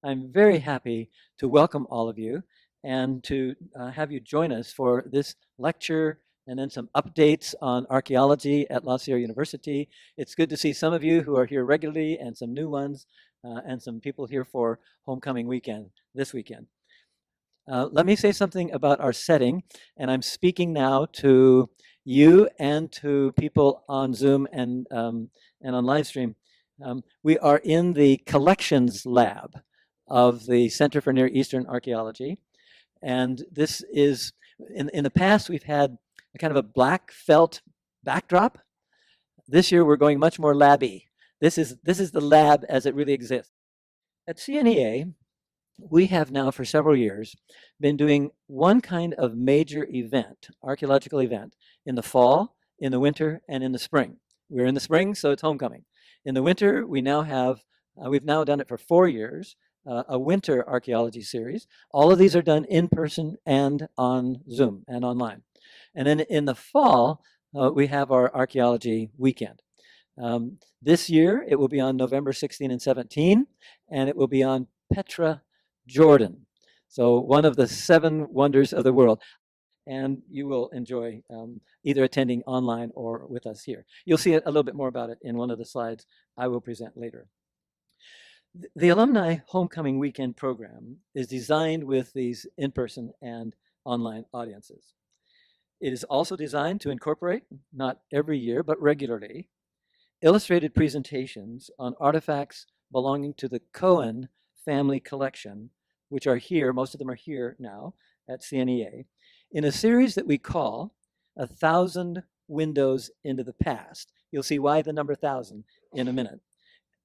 I'm very happy to welcome all of you and to have you join us for this lecture and then some updates on archaeology at La Sierra University. It's good to see some of you who are here regularly and some new ones and some people here for homecoming weekend, this weekend. Let me say something about our setting, and I'm speaking now to you and to people on Zoom and on live stream. We are in the collections lab of the Center for Near Eastern Archaeology, and this is, in the past, we've had a kind of a black felt backdrop. This year, we're going much more labby. This is the lab as it really exists. At CNEA, we have now for several years been doing one kind of major event, archaeological event, in the fall, in the winter, and in the spring. We're in the spring, so it's homecoming. In the winter, we now have, we've now done it for 4 years, a winter archaeology series. All of these are done in person and on Zoom and online. And then in the fall, we have our archaeology weekend. This year, it will be on November 16 and 17, and it will be on Petra, Jordan. So one of the 7 wonders of the world. And you will enjoy either attending online or with us here. You'll see a little bit more about it in one of the slides I will present later. The Alumni Homecoming Weekend program is designed with these in-person and online audiences. It is also designed to incorporate, not every year, but regularly, illustrated presentations on artifacts belonging to the Cohen family collection, which are here, most of them are here now at CNEA, in a series that we call 1,000 Windows into the Past. You'll see why the number 1,000 in a minute.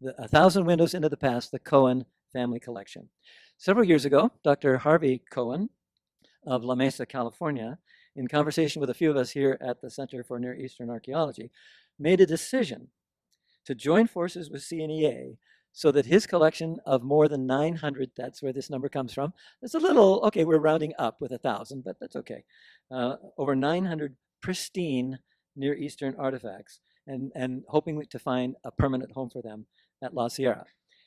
1,000 Windows into the Past, the Cohen family collection. Several years ago, Dr. Harvey Cohen of La Mesa, California, in conversation with a few of us here at the Center for Near Eastern Archaeology, made a decision to join forces with CNEA so that his collection of more than 900, that's where this number comes from, it's a little, okay, we're rounding up with 1,000, but that's okay. Over 900 pristine Near Eastern artifacts and hoping to find a permanent home for them at La Sierra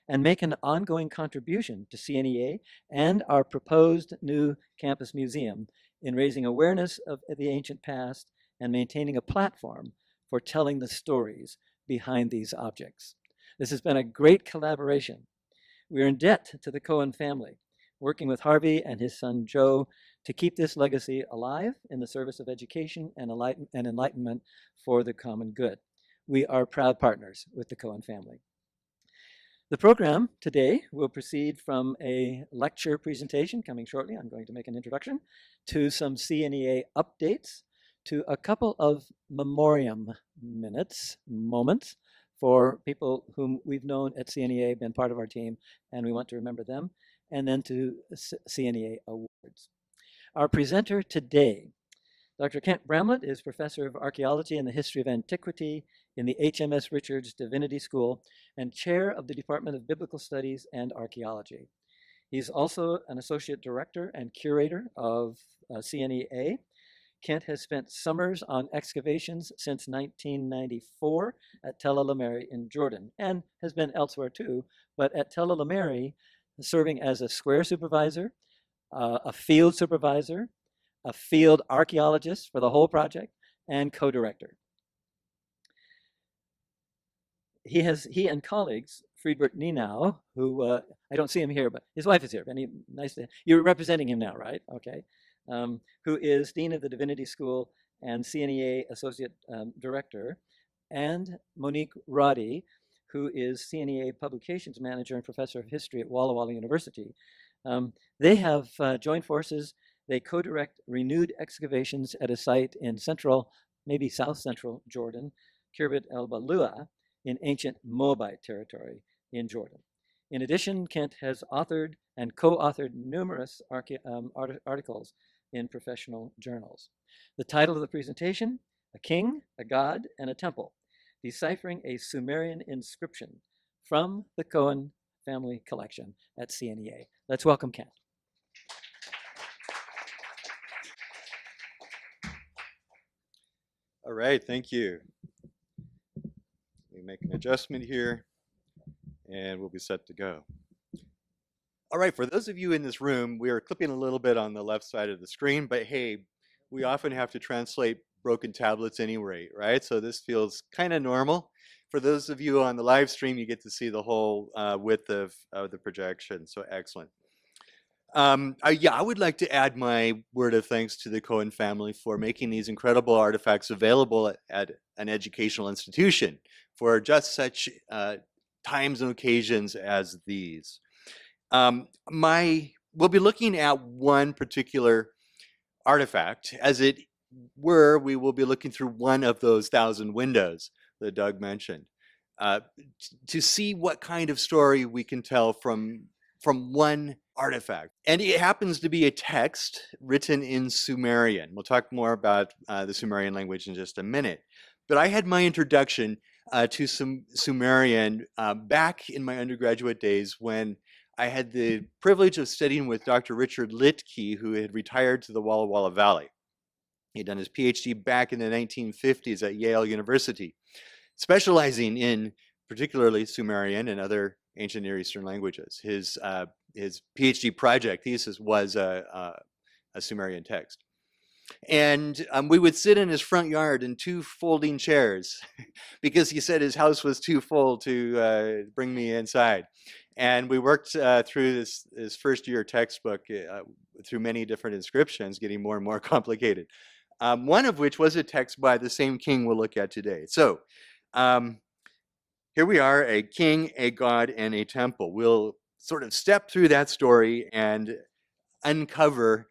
and make an ongoing contribution to CNEA and our proposed new campus museum in raising awareness of the ancient past and maintaining a platform for telling the stories behind these objects. This has been a great collaboration. We're in debt to the Cohen family, working with Harvey and his son Joe to keep this legacy alive in the service of education and enlightenment for the common good. We are proud partners with the Cohen family. The program today will proceed from a lecture presentation coming shortly. I'm going to make an introduction to some CNEA updates, to a couple of memoriam moments for people whom we've known at CNEA, been part of our team, and we want to remember them, and then to CNEA awards. Our presenter today, Dr. Kent Bramlett, is Professor of Archaeology and the History of Antiquity in the HMS Richards Divinity School and Chair of the Department of Biblical Studies and Archaeology. He's also an Associate Director and Curator of CNEA. Kent has spent summers on excavations since 1994 at Tel El-Ameri in Jordan, and has been elsewhere too, but at Tel El-Ameri, serving as a square supervisor, a field supervisor, a field archaeologist for the whole project, and co-director. He and colleagues, Friedbert Nienau, who I don't see him here, but his wife is here. Nice to, you're representing him now, right? Okay. Who is Dean of the Divinity School and CNEA Associate Director, and Monique Roddy, who is CNEA Publications Manager and Professor of History at Walla Walla University. They have joined forces. They co-direct renewed excavations at a site in central, maybe south central Jordan, Khirbet el-Balua, in ancient Moabite territory in Jordan. In addition, Kent has authored and co-authored numerous articles in professional journals. The title of the presentation, A King, a God, and a Temple, Deciphering a Sumerian Inscription from the Cohen family collection at CNEA. Let's welcome Kent. All right, thank you. Let me make an adjustment here, and we'll be set to go. All right, for those of you in this room, we are clipping a little bit on the left side of the screen, but hey, we often have to translate broken tablets anyway, right? So this feels kind of normal. For those of you on the live stream, you get to see the whole width of the projection, so excellent. Yeah, I would like to add my word of thanks to the Cohen family for making these incredible artifacts available at an educational institution for just such times and occasions as these. We'll be looking at one particular artifact. As it were, we will be looking through one of those 1,000 windows that Doug mentioned uh, to see what kind of story we can tell from one artifact. And it happens to be a text written in Sumerian. We'll talk more about the Sumerian language in just a minute. But I had my introduction to some Sumerian back in my undergraduate days when I had the privilege of studying with Dr. Richard Littke, who had retired to the Walla Walla Valley. He'd done his PhD back in the 1950s at Yale University, specializing in particularly Sumerian and other ancient Near Eastern languages. His PhD project thesis was a Sumerian text. And we would sit in his front yard in 2 folding chairs because he said his house was too full to bring me inside. And we worked through this first year textbook through many different inscriptions, getting more and more complicated. One of which was a text by the same king we'll look at today. So here we are, a king, a god, and a temple. We'll sort of step through that story and uncover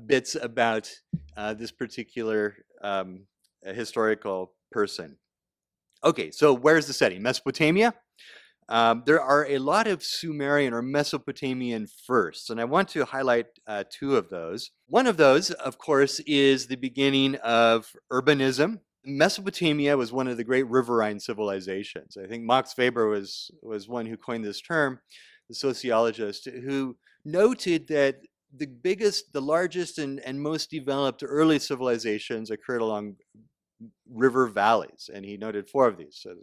bits about this particular historical person. Okay, so where's the setting? Mesopotamia. There are a lot of Sumerian or Mesopotamian firsts, and I want to highlight 2 of those. One of those, of course, is the beginning of urbanism. Mesopotamia was one of the great riverine civilizations. I think Max Weber was one who coined this term, the sociologist, who noted that the largest and most developed early civilizations occurred along river valleys, and he noted 4 of these. So,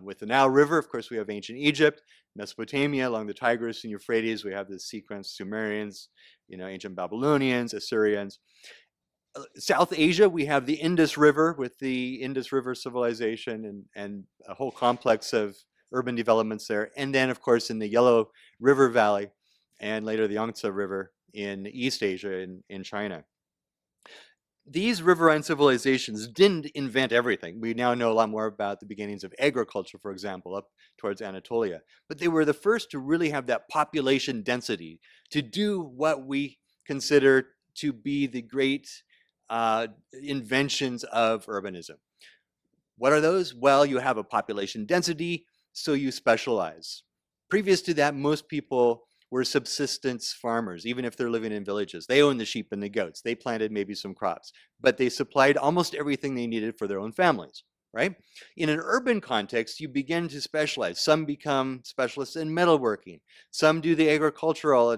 with the Nile River, of course, we have ancient Egypt. Mesopotamia, along the Tigris and Euphrates, we have this sequence: Sumerians, ancient Babylonians, Assyrians. South Asia, we have the Indus River with the Indus River civilization and a whole complex of urban developments there. And then, of course, in the Yellow River Valley and later the Yangtze River in East Asia in China. These riverine civilizations didn't invent everything. We now know a lot more about the beginnings of agriculture, for example, up towards Anatolia. But they were the first to really have that population density to do what we consider to be the great inventions of urbanism. What are those? Well, you have a population density, so you specialize. Previous to that, most people were subsistence farmers, even if they're living in villages. They owned the sheep and the goats. They planted maybe some crops, but they supplied almost everything they needed for their own families, right? In an urban context, you begin to specialize. Some become specialists in metalworking. Some do the agricultural,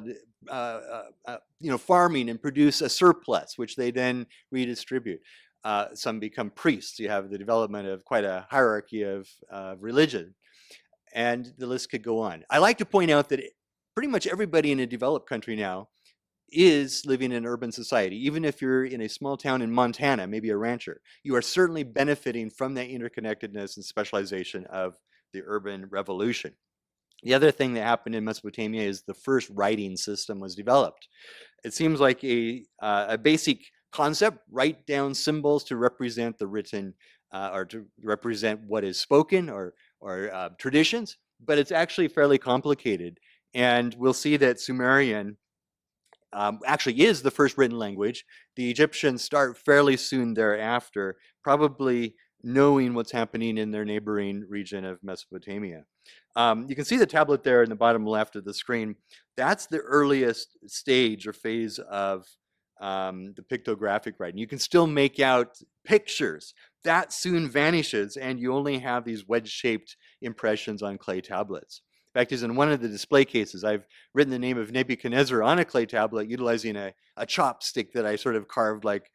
farming and produce a surplus, which they then redistribute. Some become priests. You have the development of quite a hierarchy of religion, and the list could go on. I like to point out that pretty much everybody in a developed country now is living in an urban society. Even if you're in a small town in Montana, maybe a rancher, you are certainly benefiting from that interconnectedness and specialization of the urban revolution. The other thing that happened in Mesopotamia is the first writing system was developed. It seems like a basic concept: write down symbols to represent the written or to represent what is spoken or traditions, but it's actually fairly complicated. And we'll see that Sumerian actually is the first written language. The Egyptians start fairly soon thereafter, probably knowing what's happening in their neighboring region of Mesopotamia. You can see the tablet there in the bottom left of the screen. That's the earliest stage or phase of the pictographic writing. You can still make out pictures. That soon vanishes, and you only have these wedge-shaped impressions on clay tablets. In fact, in one of the display cases, I've written the name of Nebuchadnezzar on a clay tablet utilizing a chopstick that I sort of carved like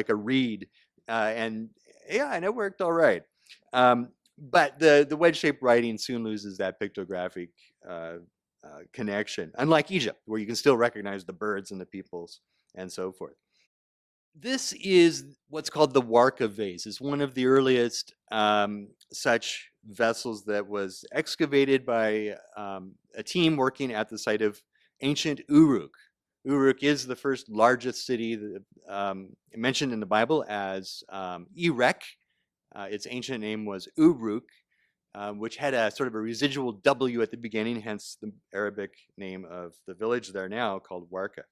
a reed. And it worked all right. But the wedge-shaped writing soon loses that pictographic connection, unlike Egypt, where you can still recognize the birds and the peoples and so forth. This is what's called the Warka vase. It's one of the earliest such vessels that was excavated by a team working at the site of ancient Uruk. Uruk is the first largest city mentioned in the Bible as Erech. Its ancient name was Uruk, which had a sort of a residual W at the beginning, hence the Arabic name of the village there now called Warka.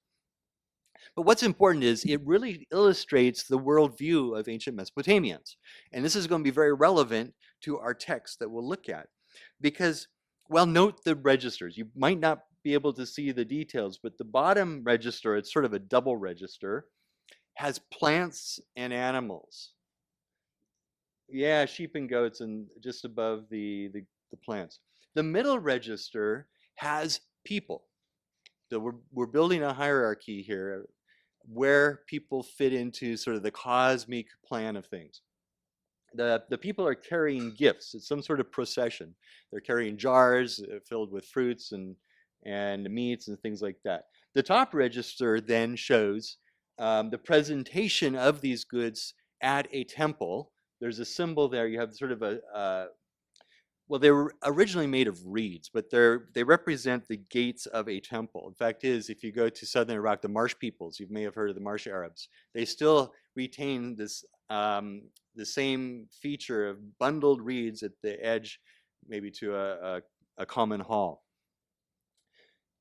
But what's important is it really illustrates the worldview of ancient Mesopotamians. And this is going to be very relevant to our text that we'll look at. Because, well, note the registers. You might not be able to see the details, but the bottom register, it's sort of a double register, has plants and animals. Yeah, sheep and goats, and just above the plants. The middle register has people. So we're building a hierarchy here where people fit into sort of the cosmic plan of things. The people are carrying gifts. It's some sort of procession. They're carrying jars filled with fruits and meats and things like that. The top register then shows the presentation of these goods at a temple. There's a symbol there. You have sort of well, they were originally made of reeds, but they represent the gates of a temple. In fact, if you go to southern Iraq, the Marsh peoples, you may have heard of the Marsh Arabs, they still retain this the same feature of bundled reeds at the edge, maybe to a common hall.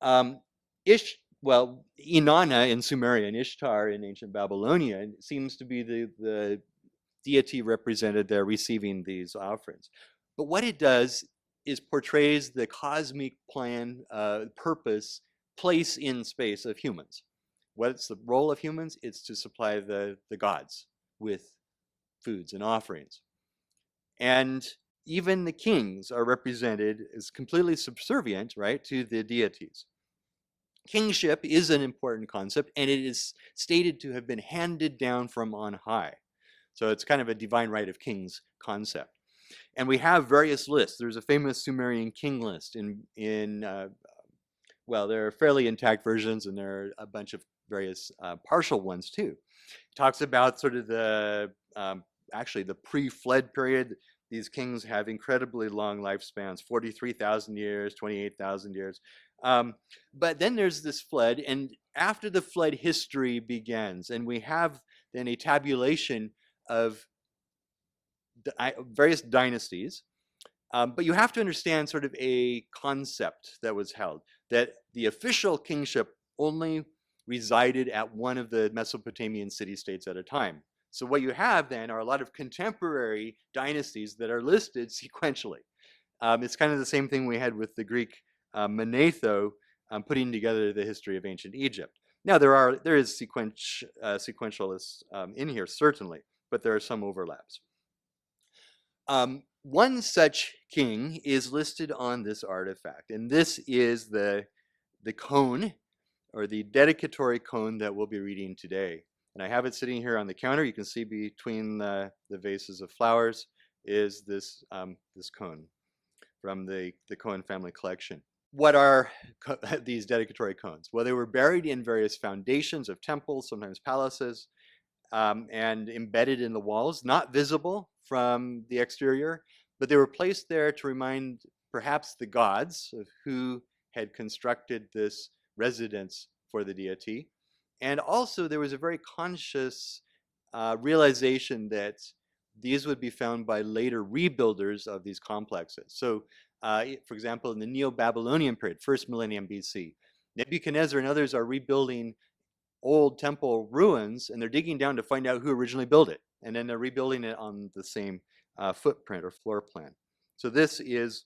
Well, Inanna in Sumerian, Ishtar in ancient Babylonian seems to be the deity represented there receiving these offerings. But what it does is portrays the cosmic plan, purpose, place in space of humans. What's the role of humans? It's to supply the gods with foods and offerings. And even the kings are represented as completely subservient, right, to the deities. Kingship is an important concept, and it is stated to have been handed down from on high. So it's kind of a divine right of kings concept. And we have various lists. There's a famous Sumerian king list well, there are fairly intact versions, and there are a bunch of various partial ones too. It talks about sort of actually the pre-flood period. These kings have incredibly long lifespans, 43,000 years, 28,000 years. But then there's this flood, and after the flood, history begins, and we have then a tabulation of various dynasties. But you have to understand sort of a concept that was held, that the official kingship only resided at one of the Mesopotamian city-states at a time. So what you have then are a lot of contemporary dynasties that are listed sequentially. It's kind of the same thing we had with the Greek Manetho putting together the history of ancient Egypt. Now there is sequentialists in here, certainly, but there are some overlaps. One such king is listed on this artifact, and this is the cone, or the dedicatory cone that we'll be reading today. And I have it sitting here on the counter. You can see between the vases of flowers is this cone from the Cohen family collection. What are these dedicatory cones? Well, they were buried in various foundations of temples, sometimes palaces, and embedded in the walls, not visible from the exterior, but they were placed there to remind perhaps the gods of who had constructed this residence for the deity. And also there was a very conscious realization that these would be found by later rebuilders of these complexes. So for example, in the Neo-Babylonian period, first millennium BC, Nebuchadnezzar and others are rebuilding old temple ruins, and they're digging down to find out who originally built it, and then they're rebuilding it on the same footprint or floor plan. So this is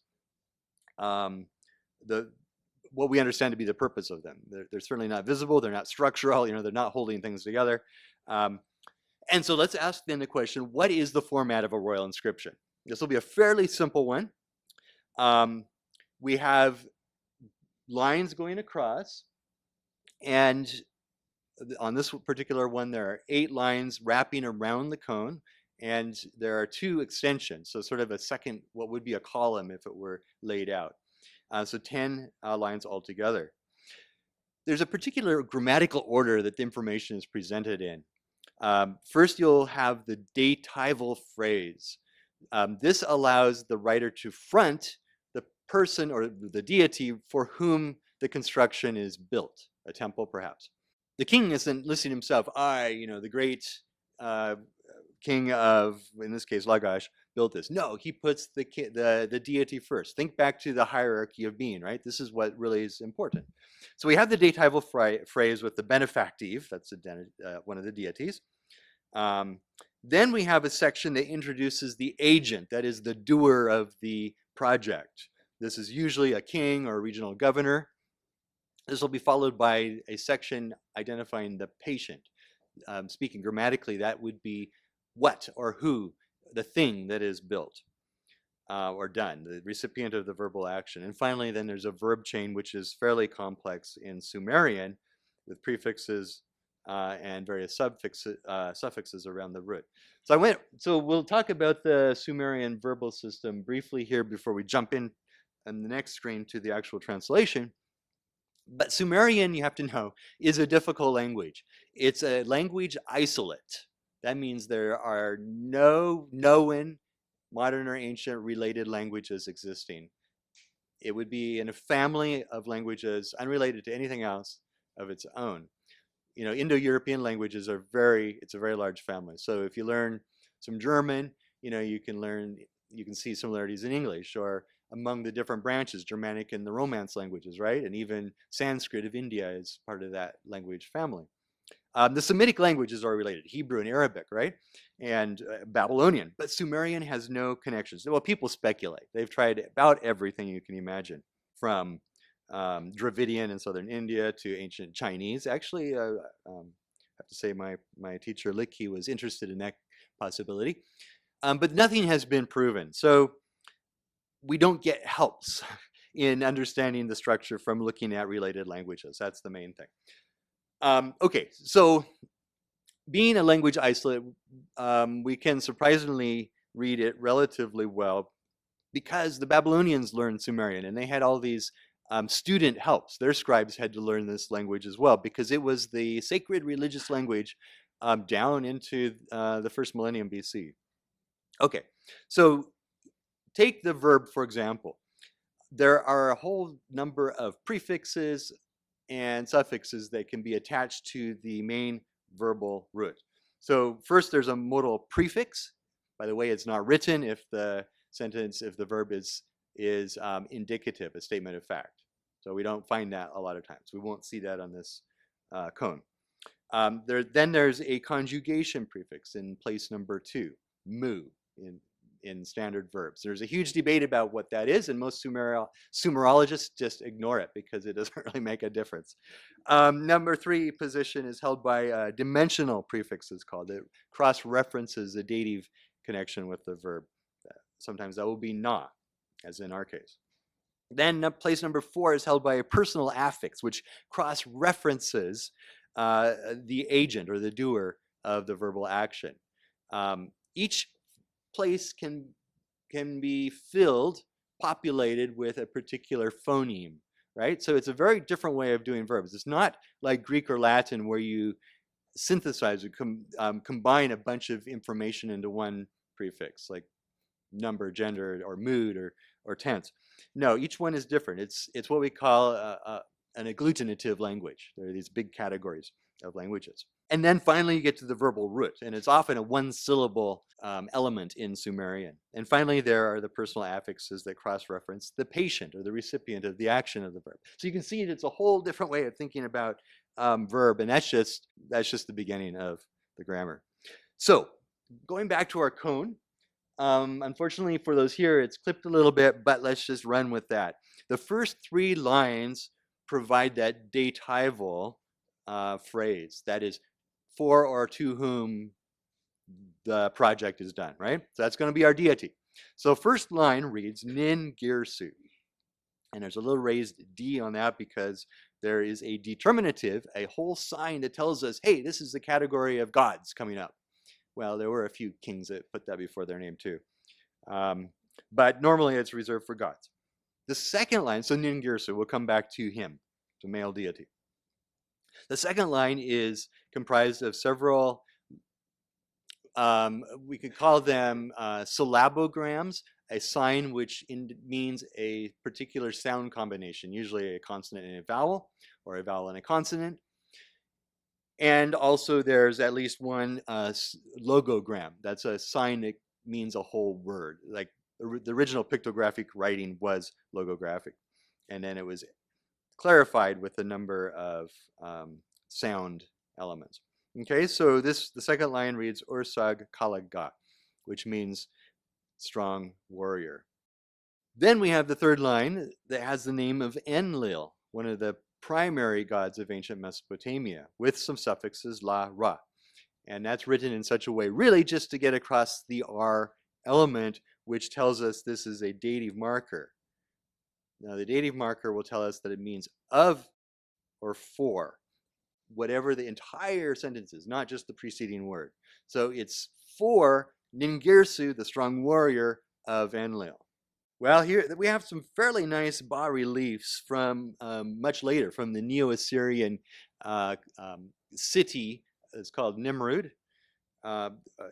what we understand to be the purpose of them. They're certainly not visible. They're not structural. They're not holding things together. And so let's ask then the question: what is the format of a royal inscription? This will be a fairly simple one. We have lines going across, and on this particular one, there are 8 lines wrapping around the cone, and there are 2 extensions, so sort of a second, what would be a column if it were laid out. So 10 lines altogether. There's a particular grammatical order that the information is presented in. First, you'll have the datival phrase. This allows the writer to front the person or the deity for whom the construction is built, a temple perhaps. The king isn't listing himself, the great king of, in this case, Lagash, built this. No, he puts the deity first. Think back to the hierarchy of being, right? This is what really is important. So we have the datival phrase with the benefactive, that's one of the deities. Then we have a section that introduces the agent, that is the doer of the project. This is usually a king or a regional governor. This will be followed by a section identifying the patient. Speaking grammatically, that would be what or who, the thing that is built or done, the recipient of the verbal action. And finally, then there's a verb chain, which is fairly complex in Sumerian with prefixes and various suffixes around the root. So we'll talk about the Sumerian verbal system briefly here before we jump in on the next screen to the actual translation. But Sumerian, you have to know, is a difficult language. It's a language isolate. That means there are no known modern or ancient related languages existing. It would be in a family of languages unrelated to anything else of its own. Indo-European languages it's a very large family. So if you learn some German, you can see similarities in English, or among the different branches, Germanic and the Romance languages, right? And even Sanskrit of India is part of that language family. The Semitic languages are related, Hebrew and Arabic, right? And Babylonian, but Sumerian has no connections. Well, people speculate. They've tried about everything you can imagine, from Dravidian in southern India to ancient Chinese. Actually, I have to say my teacher Licky was interested in that possibility, but nothing has been proven. So we don't get helps in understanding the structure from looking at related languages. That's the main thing. Okay, so being a language isolate, we can surprisingly read it relatively well because the Babylonians learned Sumerian, and they had all these student helps. Their scribes had to learn this language as well because it was the sacred religious language down into the first millennium BC. Okay, so take the verb, for example. There are a whole number of prefixes and suffixes that can be attached to the main verbal root. So first there's a modal prefix. By the way, it's not written if the verb is indicative, a statement of fact. So we don't find that a lot of times. We won't see that on this cone. Then there's a conjugation prefix in place number 2, mu, in standard verbs. There's a huge debate about what that is, and most Sumerologists just ignore it because it doesn't really make a difference. Number 3 position is held by dimensional prefixes called. It cross-references the dative connection with the verb. Sometimes that will be na, as in our case. Then place number 4 is held by a personal affix, which cross-references the agent or the doer of the verbal action. Each place can be populated with a particular phoneme, right? So it's a very different way of doing verbs. It's not like Greek or Latin where you synthesize or combine a bunch of information into one prefix, like number, gender, or mood, or tense. No, each one is different. It's what we call an agglutinative language. There are these big categories of languages. And then finally you get to the verbal root, and it's often a one-syllable element in Sumerian. And finally there are the personal affixes that cross-reference the patient or the recipient of the action of the verb. So you can see it's a whole different way of thinking about verb, and that's just the beginning of the grammar. So going back to our cone, unfortunately for those here, it's clipped a little bit, but let's just run with that. The first 3 lines provide that datival phrase, that is, for or to whom the project is done, right? So that's going to be our deity. So first line reads Nin Girsu. And there's a little raised D on that because there is a determinative, a whole sign that tells us, hey, this is the category of gods coming up. Well, there were a few kings that put that before their name too. But normally it's reserved for gods. The second line, so Ningirsu, we'll come back to him, the male deity. The second line is comprised of several, we could call them syllabograms, a sign which means a particular sound combination, usually a consonant and a vowel, or a vowel and a consonant. And also there's at least one logogram. That's a sign that means a whole word. Like the original pictographic writing was logographic. And then it was clarified with a number of sound elements. Okay, so the second line reads Ursag Kalaga, which means strong warrior. Then we have the third line that has the name of Enlil, one of the primary gods of ancient Mesopotamia, with some suffixes la, ra. And that's written in such a way, really just to get across the R element, which tells us this is a dative marker. Now, the dative marker will tell us that it means of or for, whatever the entire sentence is, not just the preceding word. So it's for Ningirsu, the strong warrior of Enlil. Well, here we have some fairly nice bas-reliefs from much later, from the Neo-Assyrian city. It's called Nimrud,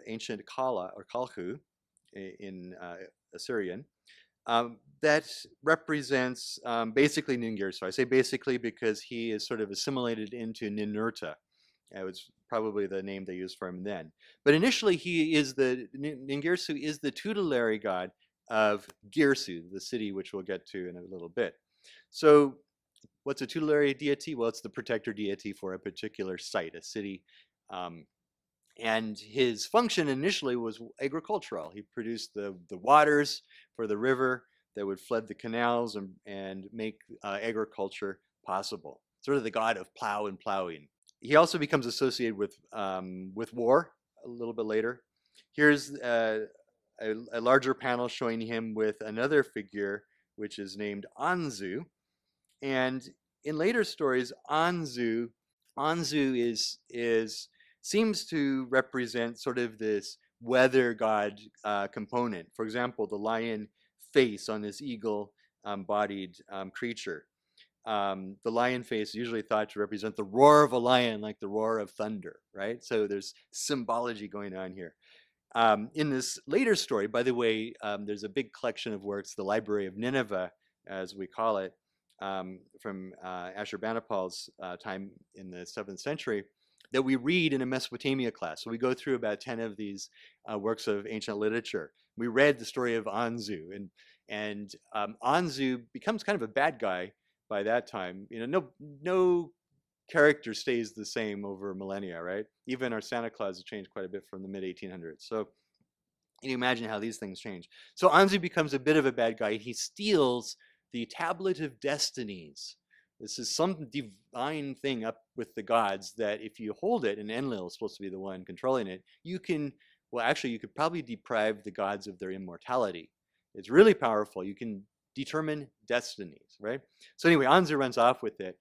ancient Kala or Kalhu in Assyrian. That represents basically Ningirsu. I say basically because he is sort of assimilated into Ninurta. It was probably the name they used for him then. But initially, Ningirsu is the tutelary god of Girsu, the city which we'll get to in a little bit. So what's a tutelary deity? Well, it's the protector deity for a particular site, a city. And his function initially was agricultural. He produced the waters for the river that would flood the canals and make agriculture possible. Sort of the god of plow and plowing. He also becomes associated with war a little bit later. Here's a larger panel showing him with another figure, which is named Anzu. And in later stories, Anzu seems to represent sort of this weather god component. For example, the lion face on this eagle-bodied creature. The lion face is usually thought to represent the roar of a lion, like the roar of thunder, right? So there's symbology going on here. In this later story, by the way, there's a big collection of works, the Library of Nineveh, as we call it, from Ashurbanipal's time in the 7th century, that we read in a Mesopotamia class. So we go through about 10 of these works of ancient literature. We read the story of Anzu, and Anzu becomes kind of a bad guy by that time. You know, no character stays the same over millennia, right? Even our Santa Claus has changed quite a bit from the mid-1800s. So can you imagine how these things change? So Anzu becomes a bit of a bad guy. He steals the Tablet of Destinies. This is some divine thing up with the gods that if you hold it, and Enlil is supposed to be the one controlling it, you could probably deprive the gods of their immortality. It's really powerful. You can determine destinies, right? So anyway, Anzu runs off with it.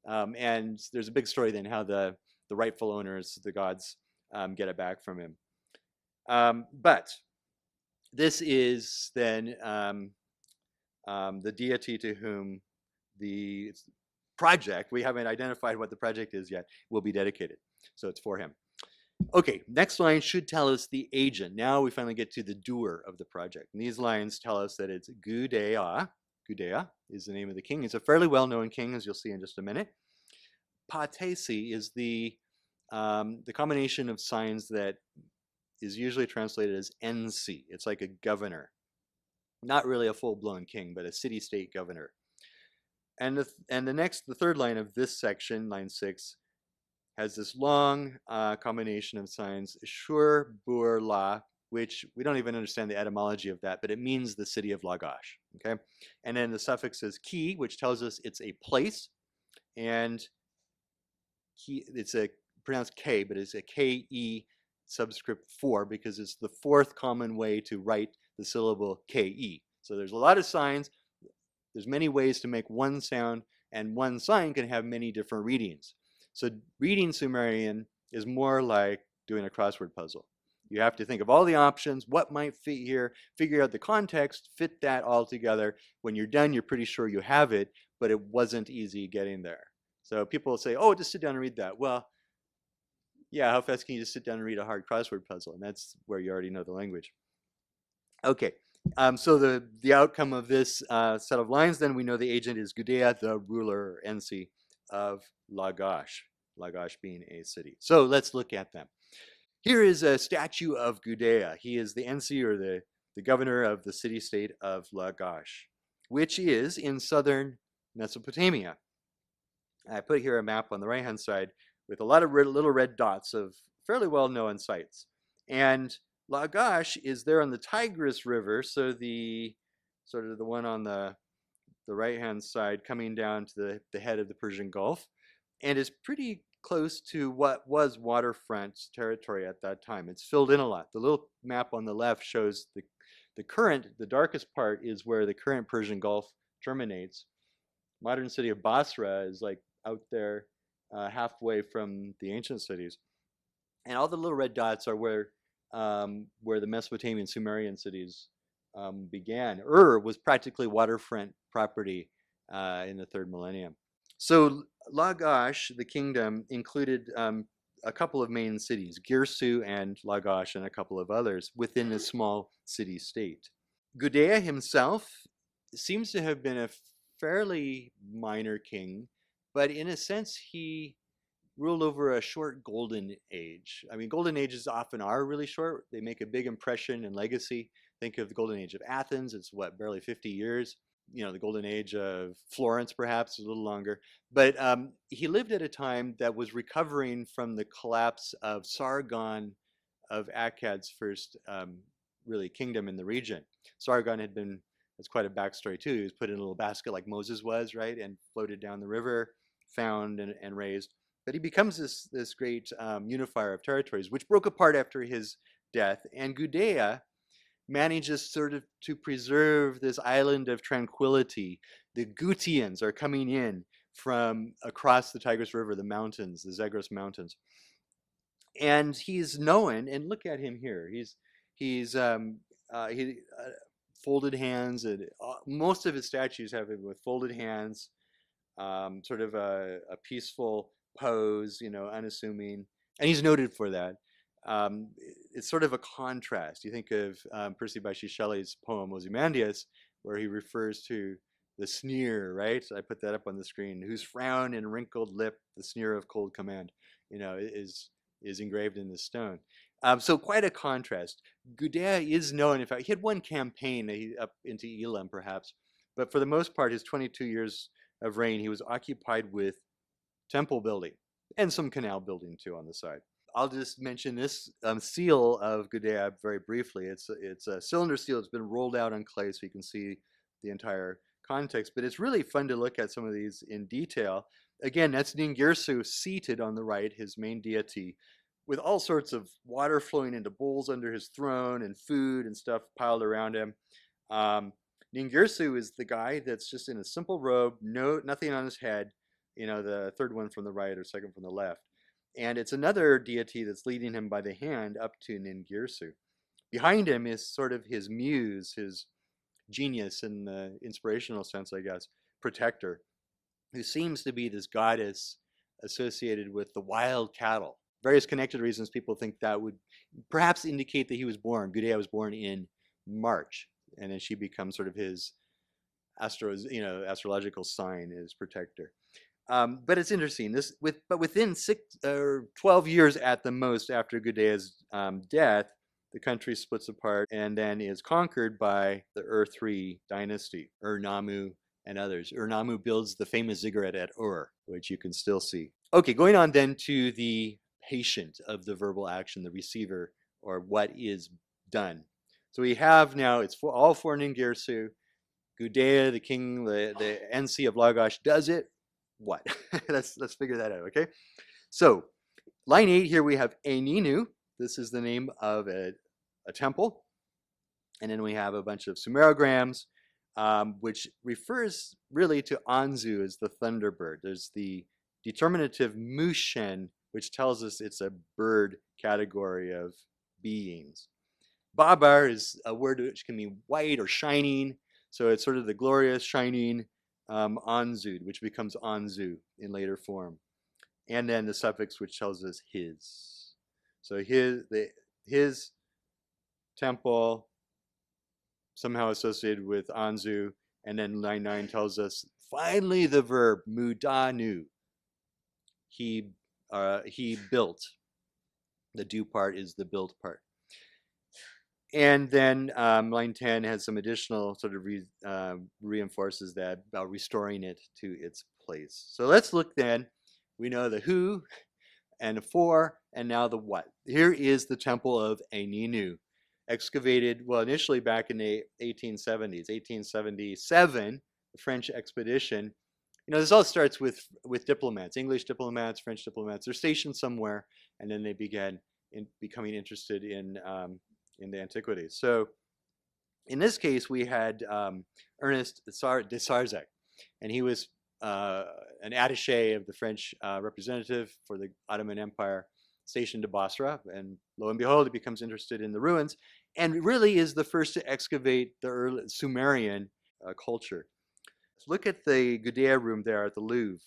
And there's a big story then how the rightful owners, the gods, get it back from him. But this is then the deity to whom the project, we haven't identified what the project is yet, will be dedicated. So it's for him. Okay, next line should tell us the agent. Now we finally get to the doer of the project. And these lines tell us that it's Gudea. Gudea is the name of the king. He's a fairly well-known king, as you'll see in just a minute. Patesi is the combination of signs that is usually translated as NC. It's like a governor. Not really a full-blown king, but a city-state governor. And the third line of this section, line 6, has this long combination of signs, Shur, Bur, La, which we don't even understand the etymology of that, but it means the city of Lagash, okay? And then the suffix is ki, which tells us it's a place, and it's pronounced K, but it's a K-E subscript 4 because it's the fourth common way to write the syllable K-E. So there's a lot of signs. There's many ways to make one sound, and one sign can have many different readings. So reading Sumerian is more like doing a crossword puzzle. You have to think of all the options, what might fit here, figure out the context, fit that all together. When you're done, you're pretty sure you have it, but it wasn't easy getting there. So people say, oh, just sit down and read that. Well, yeah, how fast can you just sit down and read a hard crossword puzzle? And that's where you already know the language. Okay, so the outcome of this set of lines, then we know the agent is Gudea, the ruler or NC of Lagash, Lagash being a city. So let's look at them. Here is a statue of Gudea. He is the NC, or the governor of the city-state of Lagash, which is in southern Mesopotamia. I put here a map on the right-hand side with a lot of little red dots of fairly well-known sites. And Lagash is there on the Tigris River, so the sort of the one on the right-hand side coming down to the head of the Persian Gulf, and is pretty close to what was waterfront territory at that time. It's filled in a lot. The little map on the left shows the darkest part is where the current Persian Gulf terminates. Modern city of Basra is like out there halfway from the ancient cities. And all the little red dots are where the Mesopotamian Sumerian cities began. Was practically waterfront property in the 3rd millennium. So Lagash, the kingdom, included a couple of main cities, Girsu and Lagash, and a couple of others within a small city-state. Gudea himself seems to have been a fairly minor king, but in a sense he ruled over a short golden age. I mean, golden ages often are really short. They make a big impression and legacy. Think of the golden age of Athens. It's what, barely 50 years. You know, the golden age of Florence perhaps a little longer. But he lived at a time that was recovering from the collapse of Sargon of Akkad's first really kingdom in the region. Sargon had been, it's quite a backstory too. He was put in a little basket like Moses was, right? And floated down the river, found and raised. But he becomes this great unifier of territories, which broke apart after his death. And Gudea manages sort of to preserve this island of tranquility. The Guteans are coming in from across the Tigris River, the mountains, the Zagros Mountains. And he's known, and look at him here. He's folded hands, and most of his statues have him with folded hands, sort of a peaceful pose, you know, unassuming, and he's noted for that. It's sort of a contrast. You think of Percy Bysshe Shelley's poem Ozymandias, where he refers to the sneer, right? I put that up on the screen. Whose frown and wrinkled lip, the sneer of cold command, you know, is engraved in the stone. So quite a contrast. Gudea is known, in fact, he had one campaign up into Elam perhaps, but for the most part, his 22 years of reign, he was occupied with temple building and some canal building too on the side. I'll just mention this seal of Gudea very briefly. It's a cylinder seal. It's been rolled out on clay so you can see the entire context, but it's really fun to look at some of these in detail. Again, that's Ningirsu seated on the right, his main deity, with all sorts of water flowing into bowls under his throne and food and stuff piled around him. Ningirsu is the guy that's just in a simple robe, nothing on his head, you know, the third one from the right or second from the left. And it's another deity that's leading him by the hand up to Ningirsu. Behind him is sort of his muse, his genius in the inspirational sense, I guess, protector, who seems to be this goddess associated with the wild cattle. Various connected reasons people think that would perhaps indicate that he was born. Gudea was born in March, and then she becomes sort of his astrological sign, his protector. But it's interesting. But within 6 or 12 years at the most after Gudea's death, the country splits apart and then is conquered by the Ur-3 dynasty, Ur-Nammu and others. Ur-Nammu builds the famous ziggurat at Ur, which you can still see. Okay, going on then to the patient of the verbal action, the receiver, or what is done. So we have now, it's all for Ningirsu. Gudea, the king, the NC of Lagash, does it. What? let's figure that out, okay? So, line 8 here we have Eninu. This is the name of a temple. And then we have a bunch of sumerograms, which refers really to Anzu as the thunderbird. There's the determinative Mushen, which tells us it's a bird category of beings. Babar is a word which can mean white or shining. So it's sort of the glorious, shining Anzu, which becomes Anzu in later form. And then the suffix which tells us his. So his temple somehow associated with Anzu. And then line 9 tells us finally the verb mudanu. He built. The do part is the build part. And then line 10 has some additional sort of reinforces that about restoring it to its place. So let's look then. We know the who and the for, and now the what. Here is the temple of Eninu, excavated, well, initially back in the 1870s, 1877, the French expedition. You know, this all starts with diplomats, English diplomats, French diplomats. They're stationed somewhere, and then they began becoming interested in the antiquities. So in this case, we had Ernest de Sarzec, and he was an attaché of the French representative for the Ottoman Empire, stationed to Basra, and lo and behold, he becomes interested in the ruins, and really is the first to excavate the early Sumerian culture. Look at the Gudea room there at the Louvre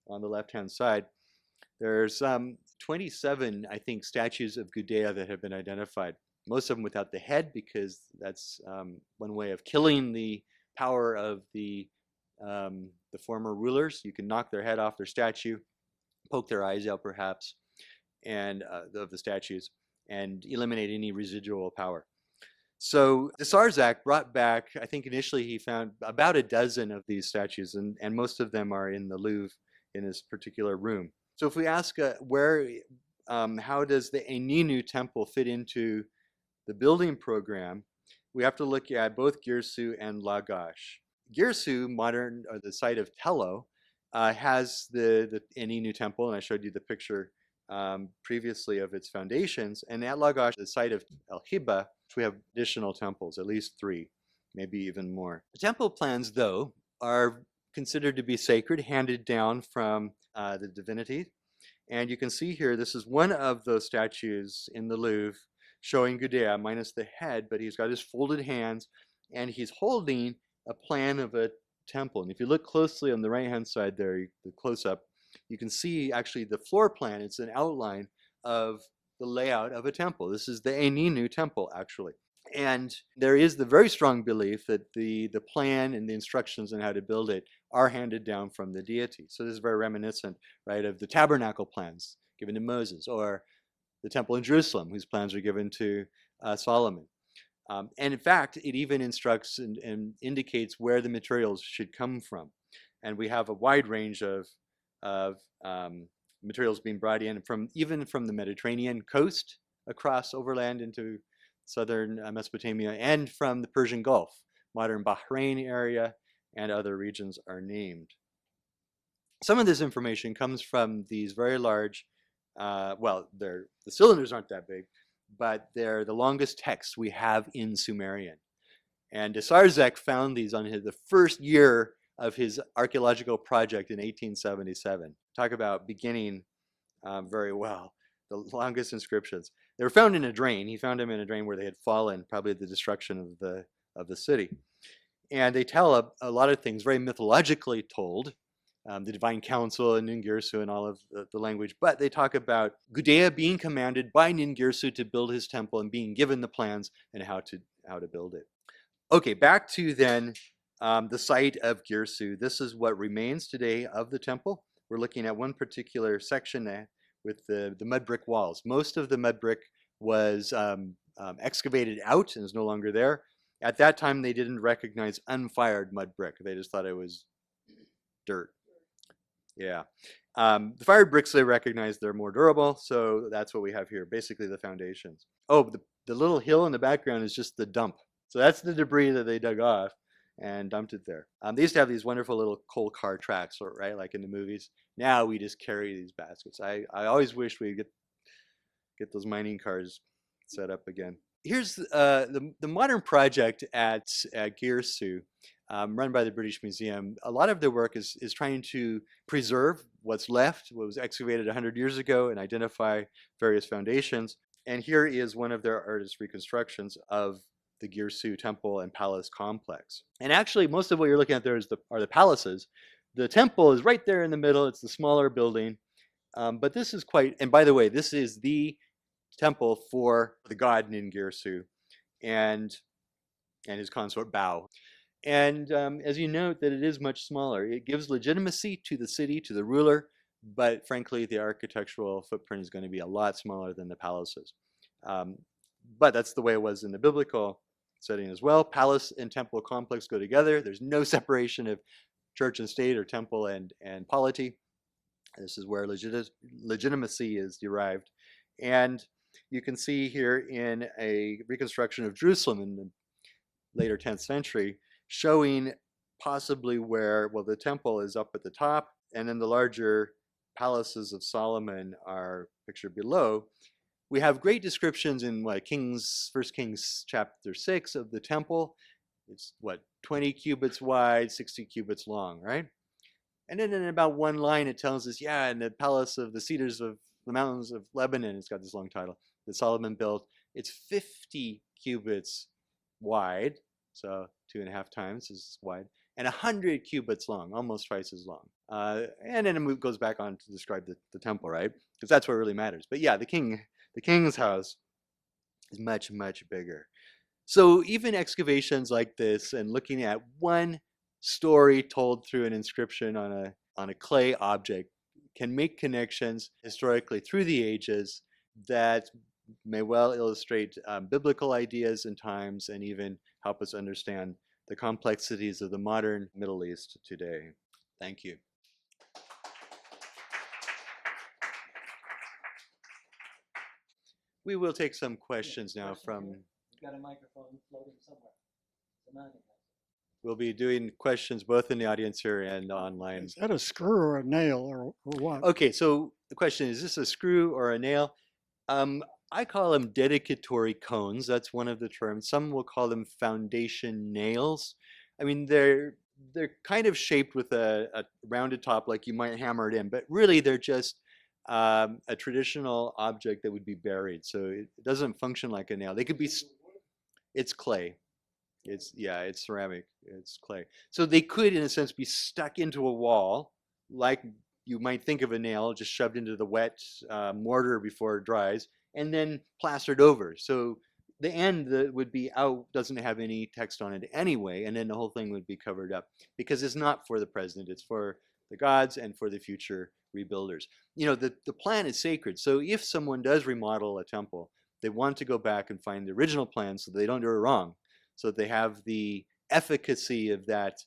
on the left-hand side. There's 27, I think, statues of Gudea that have been identified. Most of them without the head, because that's one way of killing the power of the former rulers. You can knock their head off their statue, poke their eyes out perhaps, and of the statues, and eliminate any residual power. So de Sarzec brought back, I think initially he found about a dozen of these statues, and most of them are in the Louvre in this particular room. So if we ask how does the Eninu temple fit into the building program, we have to look at both Girsu and Lagash. Girsu, modern, or the site of Tello, has the Eninu temple, and I showed you the picture previously of its foundations. And at Lagash, the site of El Hiba, we have additional temples, at least 3, maybe even more. The temple plans, though, are considered to be sacred, handed down from the divinity. And you can see here, this is one of those statues in the Louvre showing Gudea minus the head, but he's got his folded hands, and he's holding a plan of a temple. And if you look closely on the right-hand side there, the close-up, you can see actually the floor plan. It's an outline of the layout of a temple. This is the Eninu temple, actually. And there is the very strong belief that the plan and the instructions on how to build it are handed down from the deity. So this is very reminiscent, right, of the tabernacle plans given to Moses, or the temple in Jerusalem, whose plans are given to Solomon. And in fact, it even instructs and indicates where the materials should come from. And we have a wide range of materials being brought in even from the Mediterranean coast across overland into southern Mesopotamia, and from the Persian Gulf. Modern Bahrain area and other regions are named. Some of this information comes from these very large, well, the cylinders aren't that big, but they're the longest texts we have in Sumerian. And de Sarzec found these on the first year of his archaeological project in 1877. Talk about beginning very well. The longest inscriptions. They were found in a drain. He found them in a drain where they had fallen, probably the destruction of the city. And they tell a lot of things, very mythologically told, the divine council and Ningirsu and all of the language. But they talk about Gudea being commanded by Ningirsu to build his temple and being given the plans and how to build it. Okay, back to then the site of Girsu. This is what remains today of the temple. We're looking at one particular section there with the mud brick walls. Most of the mud brick was excavated out and is no longer there. At that time, they didn't recognize unfired mud brick. They just thought it was dirt. Yeah. The fired bricks they recognize, they're more durable, so that's what we have here, basically the foundations. Oh, the little hill in the background is just the dump. So that's the debris that they dug off and dumped it there. They used to have these wonderful little coal car tracks, right, like in the movies. Now we just carry these baskets. I always wish we'd get those mining cars set up again. Here's the modern project at Girsu, run by the British Museum. A lot of their work is trying to preserve what's left, what was excavated 100 years ago, and identify various foundations. And here is one of their artist reconstructions of the Girsu temple and palace complex. And actually, most of what you're looking at there are the palaces. The temple is right there in the middle. It's the smaller building. But this is quite, and by the way, this is the temple for the god Ningirsu and his consort Bao. And as you note that it is much smaller, it gives legitimacy to the city, to the ruler, but frankly, the architectural footprint is going to be a lot smaller than the palaces. But that's the way it was in the biblical setting as well. Palace and temple complex go together. There's no separation of church and state or temple and polity. This is where legitimacy is derived. And you can see here in a reconstruction of Jerusalem in the later 10th century, showing possibly where, well, the temple is up at the top, and then the larger palaces of Solomon are pictured below. We have great descriptions in Kings, 1 Kings chapter 6 of the temple. It's 20 cubits wide, 60 cubits long, right? And then in about one line it tells us, yeah, in the palace of the cedars of the mountains of Lebanon, it's got this long title, that Solomon built, it's 50 cubits wide, so 2.5 times as wide, and 100 cubits long, almost twice as long. And then it goes back on to describe the temple, right? Because that's what really matters. But yeah, the king's house is much, much bigger. So even excavations like this and looking at one story told through an inscription on a clay object can make connections historically through the ages that may well illustrate biblical ideas and times and even help us understand the complexities of the modern Middle East today. Thank you. We will take some questions now from... We've got a microphone floating somewhere. We'll be doing questions both in the audience here and online. Is that a screw or a nail or what? Okay, so the question is this a screw or a nail? I call them dedicatory cones. That's one of the terms. Some will call them foundation nails. I mean, they're kind of shaped with a rounded top, like you might hammer it in, but really they're just a traditional object that would be buried. So it doesn't function like a nail. They could be, it's clay. It's ceramic, it's clay. So they could, in a sense, be stuck into a wall, like you might think of a nail, just shoved into the wet mortar before it dries, and then plastered over. So the end that would be out doesn't have any text on it anyway, and then the whole thing would be covered up, because it's not for the present, it's for the gods and for the future rebuilders. You know, the plan is sacred, so if someone does remodel a temple, they want to go back and find the original plan so they don't do it wrong, so they have the efficacy of that,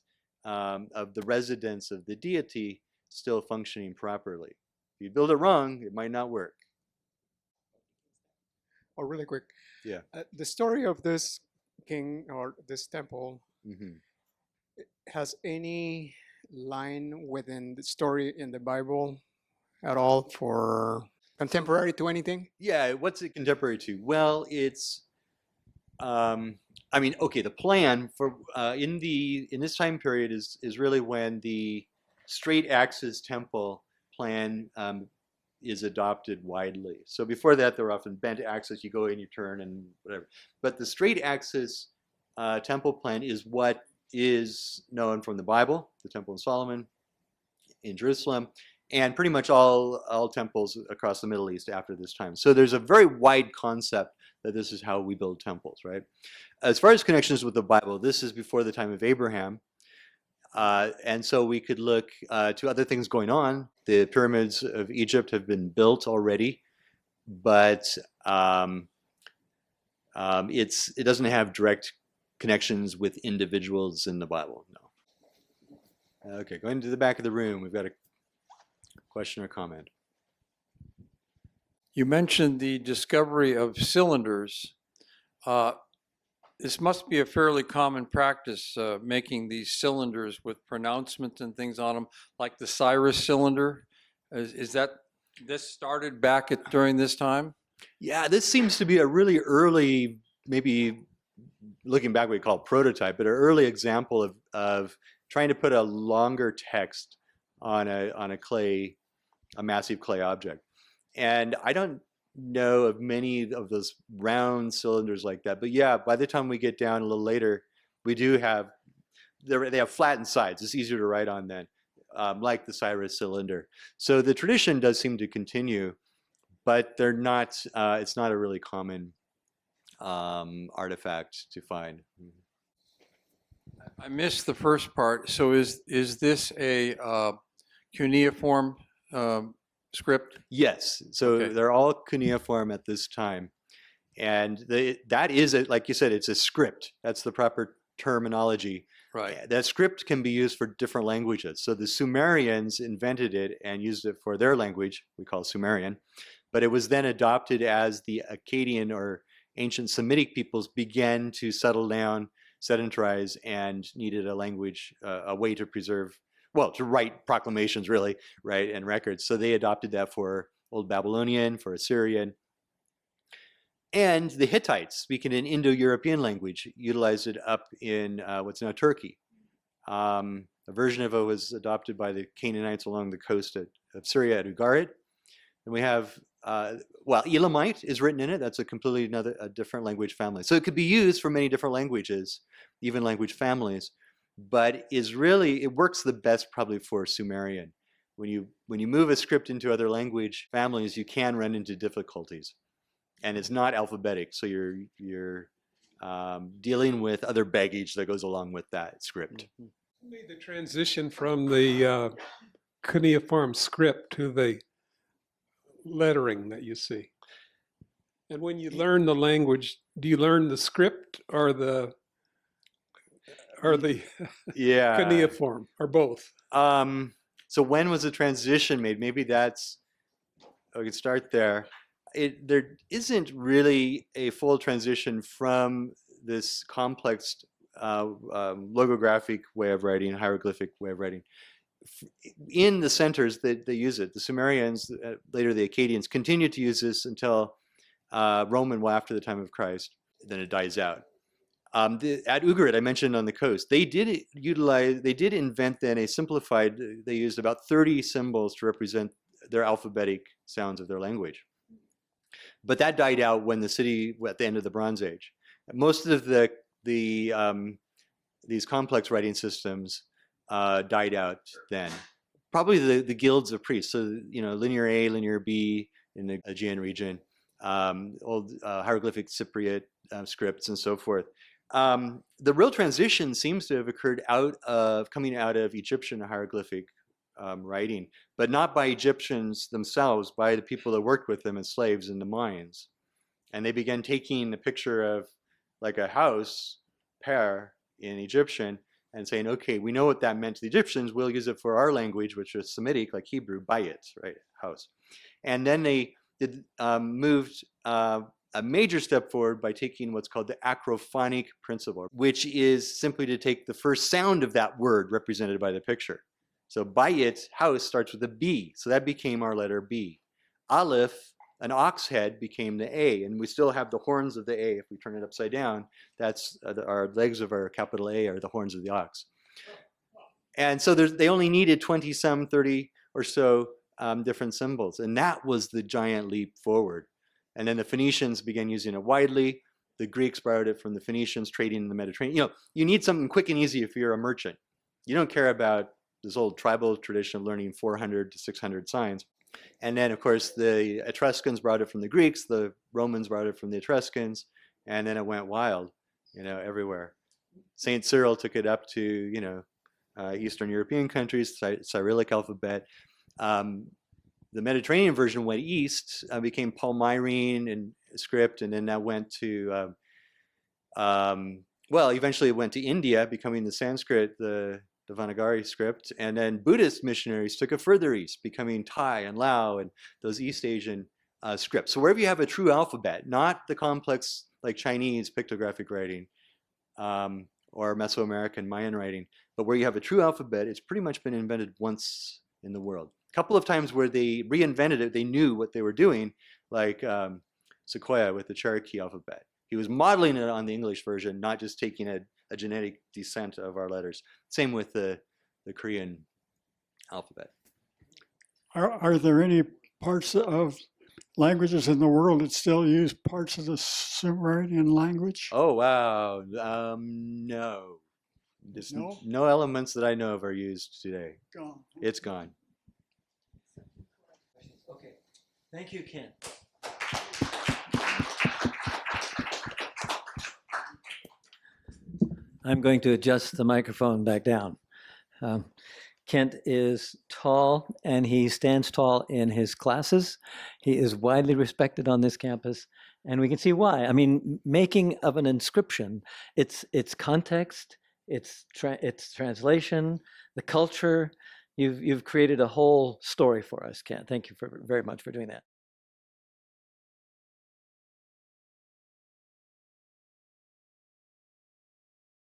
of the residence of the deity still functioning properly. If you build it wrong, it might not work. Oh, really quick. Yeah. The story of this king or this temple Mm-hmm. has any line within the story in the Bible at all for contemporary to anything? Yeah, what's it contemporary to? Well, it's, I mean, okay, the plan for in this time period is really when the straight axis temple plan is adopted widely. So before that, there were often bent axis. You go in, you turn, and whatever. But the straight axis temple plan is what is known from the Bible, the Temple of Solomon in Jerusalem, and pretty much all temples across the Middle East after this time. So there's a very wide concept that this is how we build temples, right? As far as connections with the Bible, this is before the time of Abraham. And so we could look to other things going on. The pyramids of Egypt have been built already, but it doesn't have direct connections with individuals in the Bible, no. Okay, going to the back of the room, we've got a question or comment. You mentioned the discovery of cylinders. This must be a fairly common practice, making these cylinders with pronouncements and things on them, like the Cyrus cylinder. Is that this started back during this time? Yeah, this seems to be a really early, maybe looking back, we call it prototype, but an early example of trying to put a longer text on a massive clay object. And I don't know of many of those round cylinders like that. But yeah, by the time we get down a little later, we do have, they have flattened sides. It's easier to write on then, like the Cyrus cylinder. So the tradition does seem to continue, but they're not, it's not a really common artifact to find. I missed the first part. So is this a cuneiform script? Yes, so Okay. they're all cuneiform at this time. And that is, like you said, it's a script. That's the proper terminology. Right. That script can be used for different languages. So the Sumerians invented it and used it for their language, we call Sumerian, but it was then adopted as the Akkadian or ancient Semitic peoples began to settle down, sedentarize, and needed a language, a way to preserve, well, to write proclamations really, right, and records. So they adopted that for Old Babylonian, for Assyrian. And the Hittites, speaking an Indo-European language, utilized it up in what's now Turkey. A version of it was adopted by the Canaanites along the coast of Syria at Ugarit. And we have, well, Elamite is written in it. That's a completely a different language family. So it could be used for many different languages, even language families, but is really, it works the best probably for Sumerian. When you move a script into other language families, you can run into difficulties. And it's not alphabetic, so you're dealing with other baggage that goes along with that script. The transition from the cuneiform script to the lettering that you see. And when you learn the language, do you learn the script or the Yeah. cuneiform or both? So when was the transition made? Maybe that's, I could start there. There isn't really a full transition from this complex logographic way of writing, hieroglyphic way of writing. In the centers that they use it, the Sumerians, later the Akkadians, continued to use this until Roman, well, after the time of Christ. Then it dies out. At Ugarit, I mentioned on the coast, they did invent then a simplified, they used about 30 symbols to represent their alphabetic sounds of their language. But that died out when the city, at the end of the Bronze Age. Most of these complex writing systems died out then. Probably the guilds of priests, so linear A, linear B in the Aegean region, old hieroglyphic Cypriot scripts and so forth. The real transition seems to have occurred coming out of Egyptian hieroglyphic writing, but not by Egyptians themselves, by the people that worked with them as slaves in the mines. And they began taking a picture of like a house, pair in Egyptian, and saying, okay, we know what that meant to the Egyptians, we'll use it for our language, which is Semitic, like Hebrew, bayit, right, house. And then they moved a major step forward by taking what's called the acrophonic principle, which is simply to take the first sound of that word represented by the picture. So bayit, house, starts with a B, so that became our letter B. Aleph, an ox head, became the A, and we still have the horns of the A. If we turn it upside down, that's our legs of our capital A are the horns of the ox. And so they only needed 20-some, 30 or so different symbols, and that was the giant leap forward. And then the Phoenicians began using it widely. The Greeks borrowed it from the Phoenicians, trading in the Mediterranean. You need something quick and easy if you're a merchant. You don't care about this old tribal tradition of learning 400 to 600 signs. And then, of course, the Etruscans brought it from the Greeks, the Romans brought it from the Etruscans, and then it went wild, everywhere. St. Cyril took it up to, Eastern European countries, Cyrillic alphabet. The Mediterranean version went east, became Palmyrene and script, and then that went to, eventually it went to India, becoming the Sanskrit, the Devanagari script, and then Buddhist missionaries took it further east, becoming Thai and Lao and those East Asian scripts. So wherever you have a true alphabet, not the complex like Chinese pictographic writing or Mesoamerican Mayan writing, but where you have a true alphabet, it's pretty much been invented once in the world. A couple of times where they reinvented it, they knew what they were doing, like Sequoia with the Cherokee alphabet. He was modeling it on the English version, not just taking a genetic descent of our letters. Same with the Korean alphabet. Are there any parts of languages in the world that still use parts of the Sumerian language? Oh, wow. No. There's No? no elements that I know of are used today. Gone. It's gone. Okay, thank you, Ken. I'm going to adjust the microphone back down. Kent is tall, and he stands tall in his classes. He is widely respected on this campus, and we can see why. I mean, making of an inscription, its context, its translation, the culture. You've created a whole story for us, Kent. Thank you very much for doing that.